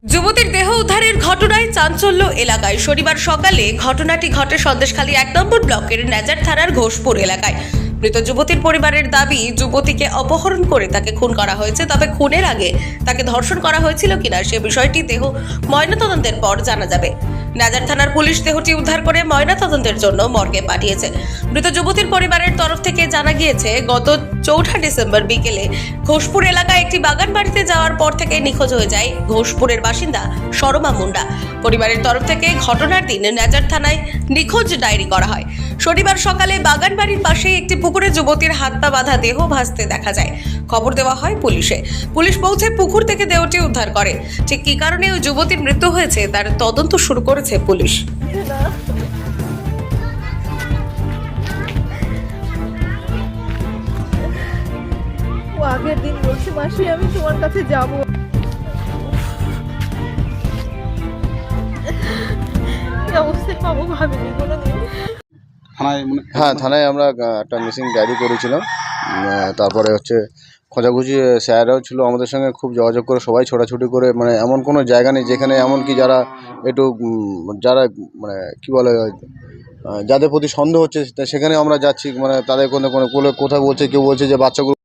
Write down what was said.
যুবতীর দেহ উদ্ধারের ঘটনায় চাঞ্চল্য এলাকায়। শনিবার সকালে ঘটনাটি ঘটে সন্দেশখালী 1 নম্বর ব্লকের নেজার থানার ঘোষপুর এলাকায়। মৃত যুবতীর পরিবারের দাবি, যুবতীকে অপহরণ করে তাকে খুন করা হয়েছে। তবে খুনের আগে তাকে ধর্ষণ করা হয়েছিল কিনা সে বিষয়টি দেহ ময়নাতদন্তের পর জানা যাবে। নেজার থানার পুলিশ দেহটি উদ্ধার করে ময়নাতদন্তের জন্য মর্গে পাঠিয়েছে। মৃত যুবতীর পরিবারের তরফ থেকে জানা গিয়েছে, গত 4 ডিসেম্বর বিকেলে ঘোষপুর এলাকায় একটি বাগান বাড়িতে যাওয়ার পর থেকে নিখোঁজ হয়ে যায় ঘোষপুরের বাসিন্দা শর্মা মুন্ডা। পরিবারের তরফ থেকে ঘটনার দিন নেজার থানায় নিখোঁজ ডায়েরি করা হয়। শনিবার সকালে বাগান বাড়ির পাশে একটি পুকুরে যুবতীর হাত পা বাঁধা দেহ ভাসতে দেখা যায়। খবর দেওয়া হয় পুলিশে। পুলিশ পৌঁছে পুকুর থেকে দেহটি উদ্ধার করে। ঠিক কী কারণে ওই যুবতীর মৃত্যু হয়েছে তার তদন্ত শুরু করেছে পুলিশ। ও আগের দিন বলছে, মাসি আমি তোমার কাছে যাব। এই অবস্থায় পাবো ভাবিনি কোনোদিন। হ্যাঁ, থানায় আমরা একটা মিসিং ডায়েরি করেছিলাম। তারপরে হচ্ছে খোঁজাখুঁজি স্যাররাও ছিল আমাদের সঙ্গে, খুব যোগাযোগ করে সবাই ছোটাছুটি করে, মানে এমন কোনো জায়গা নেই যেখানে এমনকি যারা একটু যারা মানে কী বলে যাদের প্রতি সন্দেহ হচ্ছে সেখানে আমরা যাচ্ছি, মানে তাদের কোনো কোথাও বলছে, কেউ বলছে যে বাচ্চাগুলো